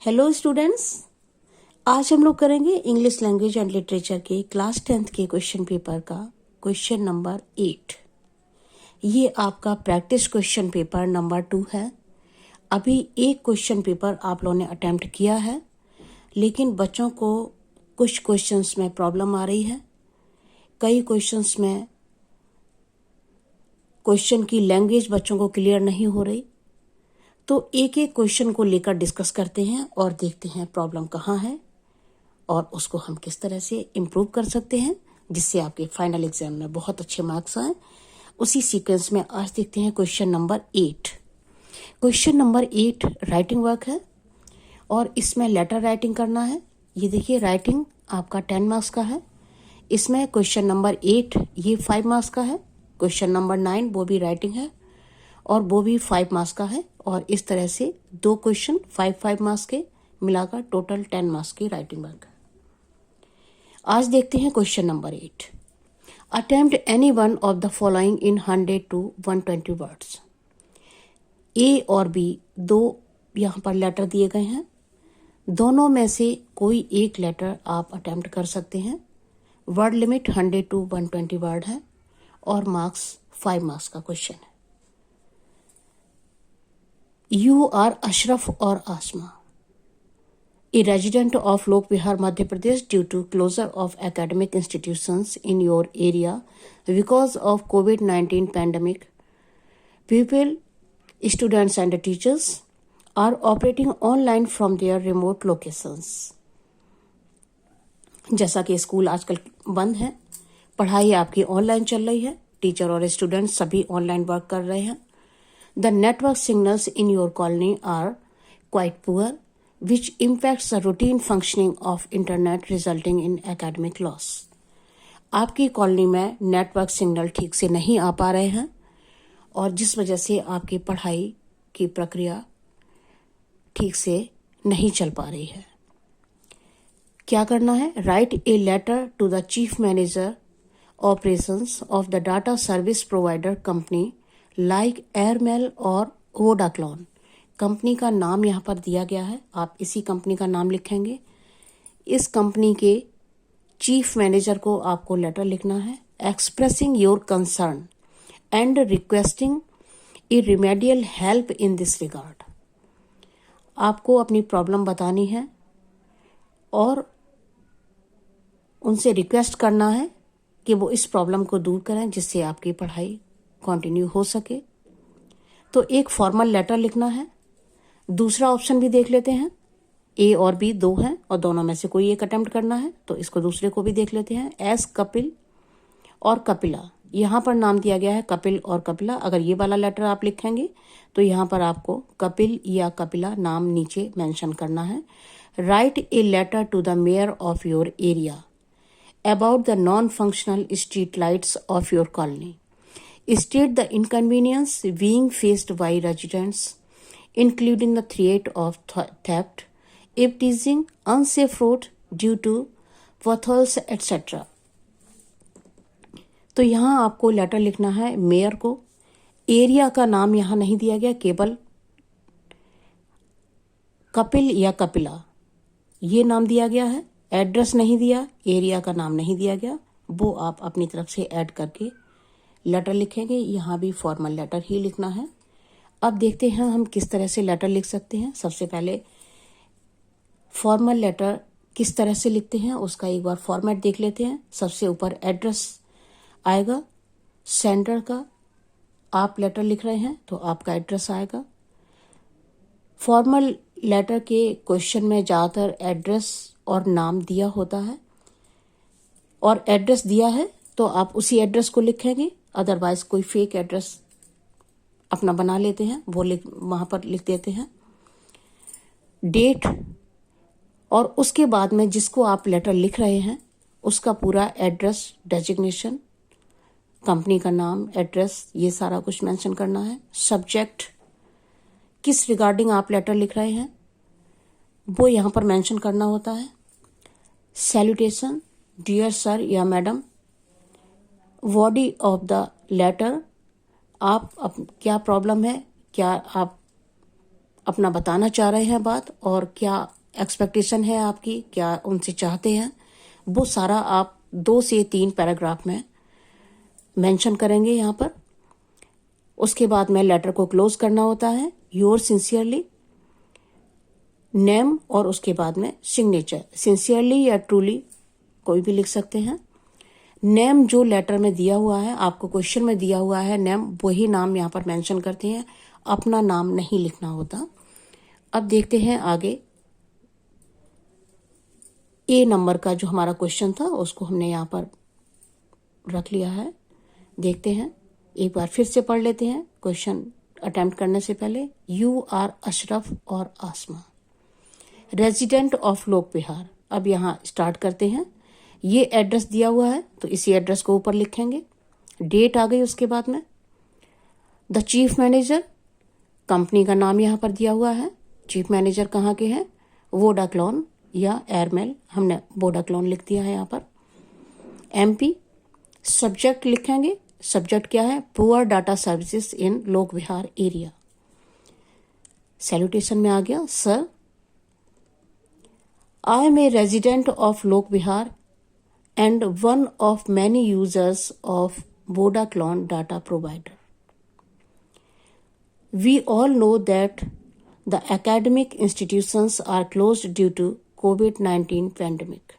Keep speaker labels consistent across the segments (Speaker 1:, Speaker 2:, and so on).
Speaker 1: Hello students, आज हम लोग करेंगे इंग्लिश लैंग्वेज एंड लिटरेचर के क्लास 10th के क्वेश्चन पेपर का क्वेश्चन नंबर 8। ये आपका प्रैक्टिस क्वेश्चन पेपर नंबर 2 है। अभी एक क्वेश्चन पेपर आप लोगों ने अटेम्प्ट किया है, लेकिन बच्चों को कुछ क्वेश्चंस में प्रॉब्लम आ रही है। कई क्वेश्चंस में क्वेश्चन की लैंग्वेज बच्चों को क्लियर नहीं हो रही। तो एक एक क्वेश्चन को लेकर डिस्कस करते हैं और देखते हैं प्रॉब्लम कहाँ है और उसको हम किस तरह से इम्प्रूव कर सकते हैं, जिससे आपके फाइनल एग्जाम में बहुत अच्छे मार्क्स आए। उसी सीक्वेंस में आज देखते हैं question number 8। Question number 8 writing work है और इसमें लेटर राइटिंग करना है। ये देखिए, राइटिंग आपका 10 मार्क्स का है। इसमें क्वेश्चन नंबर 8 ये 5 मार्क्स का है। क्वेश्चन नंबर 9 वो भी राइटिंग है और वो भी 5 मार्क्स का है। और इस तरह से दो क्वेश्चन 5-5 मार्क्स के मिलाकर टोटल 10 मार्क्स की राइटिंग वर्क है। आज देखते हैं question number 8। Attempt any one of the following in 100 to 120 words. A और बी दो यहाँ पर लेटर दिए गए हैं। दोनों में से कोई एक लेटर आप अटेम्प्ट कर सकते हैं। वर्ड लिमिट 100 to 120 वर्ड है और मार्क्स 5 मार्क्स का क्वेश्चन है। You are Ashraf or Asma, a resident of Lok Vihar, Madhya Pradesh, due to closure of academic institutions in your area because of COVID-19 pandemic. People, students and teachers are operating online from their remote locations. जैसा कि school आजकल बंद है, पढ़ाई आपकी online चल रही है, टीचर और स्टूडेंट्स सभी ऑनलाइन वर्क कर रहे हैं। The network signals in your colony are quite poor, which impacts the routine functioning of internet, resulting in academic loss. आपकी कॉलोनी में नेटवर्क सिग्नल ठीक से नहीं आ पा रहे हैं और जिस वजह से आपकी पढ़ाई की प्रक्रिया ठीक से नहीं चल पा रही है। क्या करना है? Write a letter to the chief manager operations of the data service provider company like airmail और वोडाक्लॉन। कंपनी का नाम यहाँ पर दिया गया है, आप इसी कंपनी का नाम लिखेंगे। इस कंपनी के चीफ मैनेजर को आपको लेटर लिखना है, expressing your concern and requesting A remedial help in this regard. आपको अपनी प्रॉब्लम बतानी है और उनसे रिक्वेस्ट करना है कि वो इस प्रॉब्लम को दूर करें, जिससे आपकी पढ़ाई कंटिन्यू हो सके। तो एक फॉर्मल लेटर लिखना है। दूसरा ऑप्शन भी देख लेते हैं। ए और बी दो हैं और दोनों में से कोई एक अटेम्प्ट करना है, तो इसको दूसरे को भी देख लेते हैं। एस कपिल और कपिला, यहाँ पर नाम दिया गया है कपिल और कपिला। अगर ये वाला लेटर आप लिखेंगे तो यहाँ पर आपको कपिल या कपिला नाम नीचे मेंशन करना है। Write a letter to the mayor of your area about the non functional street lights of your colony. State the inconvenience being faced by residents, including the threat of theft, if teasing, unsafe road due to potholes, etc. तो यहाँ आपको letter लिखना है mayor को। Area का नाम यहाँ नहीं दिया गया, केवल कपिल या कपिला ये नाम दिया गया है। एड्रेस नहीं दिया, एरिया का नाम नहीं दिया गया, वो आप अपनी तरफ से ऐड करके लेटर लिखेंगे। यहाँ भी फॉर्मल लेटर ही लिखना है। अब देखते हैं हम किस तरह से लेटर लिख सकते हैं। सबसे पहले फॉर्मल लेटर किस तरह से लिखते हैं उसका एक बार फॉर्मेट देख लेते हैं। सबसे ऊपर एड्रेस आएगा सेंडर का। आप लेटर लिख रहे हैं तो आपका एड्रेस आएगा। फॉर्मल लेटर के क्वेश्चन में ज़्यादातर एड्रेस और नाम दिया होता है, और एड्रेस दिया है तो आप उसी एड्रेस को लिखेंगे। अदरवाइज कोई फेक एड्रेस अपना बना लेते हैं, वो वहाँ पर लिख देते हैं डेट, और उसके बाद में जिसको आप लेटर लिख रहे हैं उसका पूरा एड्रेस, डेजिग्नेशन, कंपनी का नाम, एड्रेस, ये सारा कुछ मेंशन करना है। सब्जेक्ट, किस रिगार्डिंग आप लेटर लिख रहे हैं वो यहाँ पर मेंशन करना होता है। सैल्यूटेशन, डियर सर या madam. Body of the letter, आप क्या प्रॉब्लम है, क्या आप अपना बताना चाह रहे हैं बात, और क्या एक्सपेक्टेशन है आपकी, क्या उनसे चाहते हैं, वो सारा आप 2 से 3 पैराग्राफ में मेंशन करेंगे यहाँ पर। उसके बाद में लेटर को क्लोज करना होता है, योर सिंसियरली, नेम, और उसके बाद में सिग्नेचर। सिंसियरली या ट्रूली कोई भी लिख सकते हैं। नेम जो लेटर में दिया हुआ है, आपको क्वेश्चन में दिया हुआ है नेम, वही नाम यहाँ पर मेंशन करते हैं, अपना नाम नहीं लिखना होता। अब देखते हैं आगे। ए नंबर का जो हमारा क्वेश्चन था उसको हमने यहाँ पर रख लिया है। देखते हैं, एक बार फिर से पढ़ लेते हैं क्वेश्चन अटेम्प्ट करने से पहले। यू आर अशरफ और आसमा, रेजिडेंट ऑफ लोक विहार। अब यहाँ स्टार्ट करते हैं। ये एड्रेस दिया हुआ है तो इसी एड्रेस को ऊपर लिखेंगे। डेट आ गई उसके बाद में। द चीफ मैनेजर, कंपनी का नाम यहाँ पर दिया हुआ है। चीफ मैनेजर कहाँ के हैं, वोडाक्लोन या एयरमेल, हमने वोडाक्लोन लिख दिया है यहाँ पर। एमपी, सब्जेक्ट लिखेंगे। सब्जेक्ट क्या है, पुअर डाटा सर्विसेज इन लोक विहार एरिया। सैल्यूटेशन में आ गया, sir I am a resident of Lok Vihar and one of many users of Vodaclone data provider. We all know that the academic institutions are closed due to COVID-19 pandemic.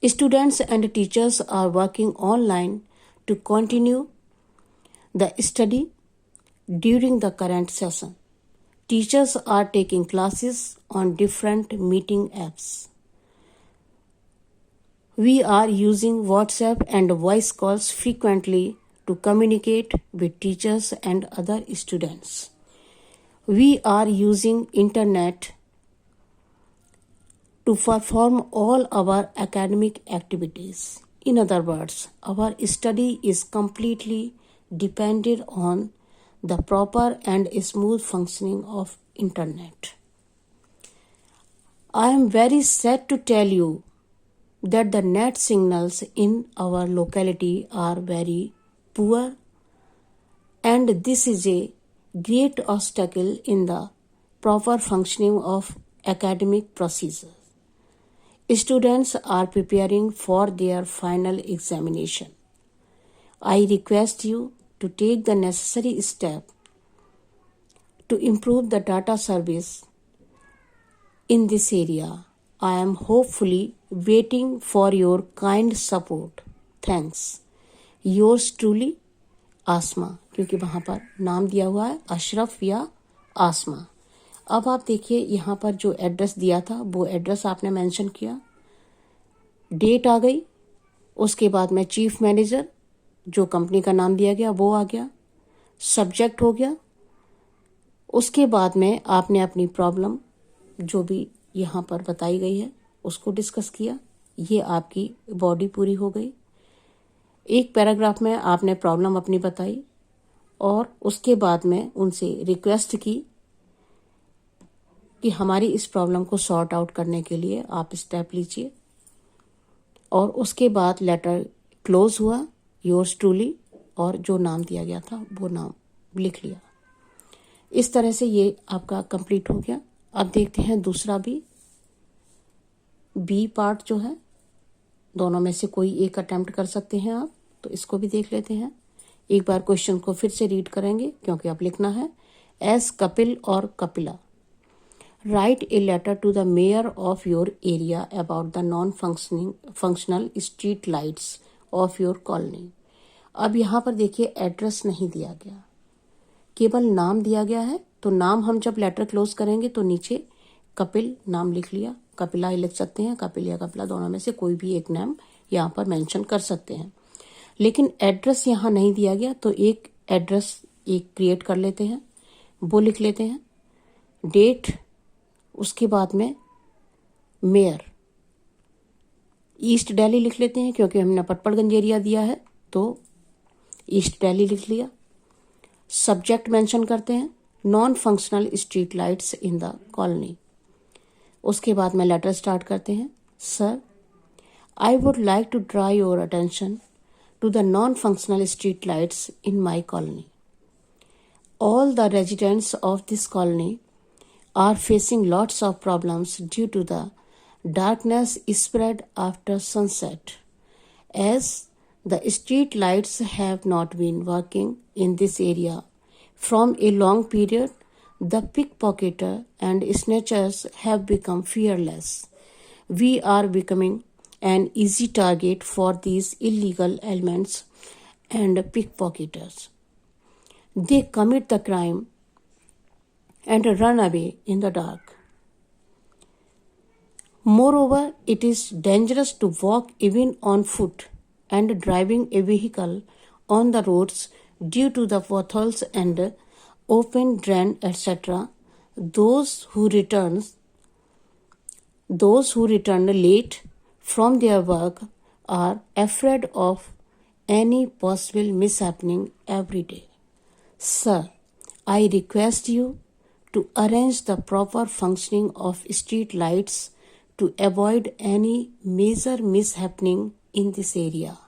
Speaker 1: Students and teachers are working online to continue the study during the current session. Teachers are taking classes on different meeting apps. We are using WhatsApp and voice calls frequently to communicate with teachers and other students. We are using internet to perform all our academic activities. In other words, our study is completely dependent on the proper and smooth functioning of internet. I am very sad to tell you that the net signals in our locality are very poor, and this is a great obstacle in the proper functioning of academic procedures. Students are preparing for their final examination. I request you to take the necessary step to improve the data service in this area. I am hopefully waiting for your kind support. Thanks. Yours truly, आसमा, क्योंकि वहाँ पर नाम दिया हुआ है अशरफ या आसमा। अब आप देखिए यहाँ पर जो एड्रेस दिया था वो एड्रेस आपने मेंशन किया। डेट आ गई, उसके बाद में चीफ मैनेजर जो कंपनी का नाम दिया गया वो आ गया। सब्जेक्ट हो गया। उसके बाद में आपने अपनी प्रॉब्लम जो भी यहाँ पर बताई गई है उसको डिस्कस किया। ये आपकी बॉडी पूरी हो गई। एक पैराग्राफ में आपने प्रॉब्लम अपनी बताई और उसके बाद में उनसे रिक्वेस्ट की कि हमारी इस प्रॉब्लम को सॉर्ट आउट करने के लिए आप स्टेप लीजिए। और उसके बाद लेटर क्लोज हुआ, योर्स ट्रूली, और जो नाम दिया गया था वो नाम लिख लिया। इस तरह से ये आपका कंप्लीट हो गया। अब देखते हैं दूसरा बी पार्ट जो है, दोनों में से कोई एक अटेम्प्ट कर सकते हैं आप, तो इसको भी देख लेते हैं। एक बार क्वेश्चन को फिर से रीड करेंगे क्योंकि अब लिखना है। एस कपिल और Kapila, write a letter to the mayor of your area about the non functional street lights of your colony. अब यहाँ पर देखिए एड्रेस नहीं दिया गया, केवल नाम दिया गया है। तो नाम हम जब लेटर क्लोज करेंगे तो नीचे कपिल नाम लिख लिया, कपिला लिख सकते हैं, कपिल या कपिला दोनों में से कोई भी एक नाम यहाँ पर मेंशन कर सकते हैं। लेकिन एड्रेस यहाँ नहीं दिया गया तो एक एड्रेस एक क्रिएट कर लेते हैं, वो लिख लेते हैं। डेट, उसके बाद में मेयर ईस्ट दिल्ली लिख लेते हैं क्योंकि हमने पटपड़गंज एरिया दिया है तो ईस्ट दिल्ली लिख लिया। सब्जेक्ट मेंशन करते हैं, non functional street lights in the colony. उसके बाद में लेटर स्टार्ट करते हैं। Sir, I would like to draw your attention to the non functional street lights in my colony. All the residents of this colony are facing lots of problems due to the darkness spread after sunset, as the street lights have not been working in this area from a long period. The pickpocketer and snatchers have become fearless. We are becoming an easy target for these illegal elements and pickpocketers. They commit the crime and run away in the dark. Moreover, it is dangerous to walk even on foot and driving a vehicle on the roads due to the potholes and open drain, etc. Those who return late from their work are afraid of any possible mishappening every day. Sir, I request you to arrange the proper functioning of street lights to avoid any major mishappening in this area.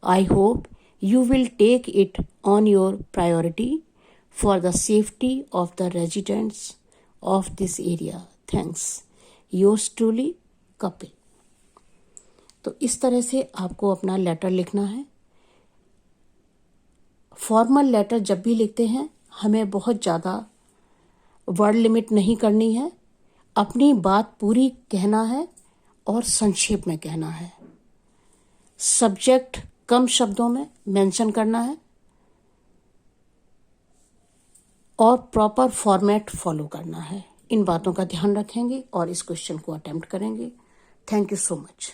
Speaker 1: I hope you will take it on your priority for the safety of the residents of this area. Thanks. Yours truly, Kapil. तो इस तरह से आपको अपना letter लिखना है। Formal letter जब भी लिखते हैं हमें बहुत ज़्यादा वर्ड लिमिट नहीं करनी है, अपनी बात पूरी कहना है और संक्षेप में कहना है। सब्जेक्ट कम शब्दों में मेंशन करना है और प्रॉपर फॉर्मेट फॉलो करना है। इन बातों का ध्यान रखेंगे और इस क्वेश्चन को अटेम्प्ट करेंगे। Thank you so much.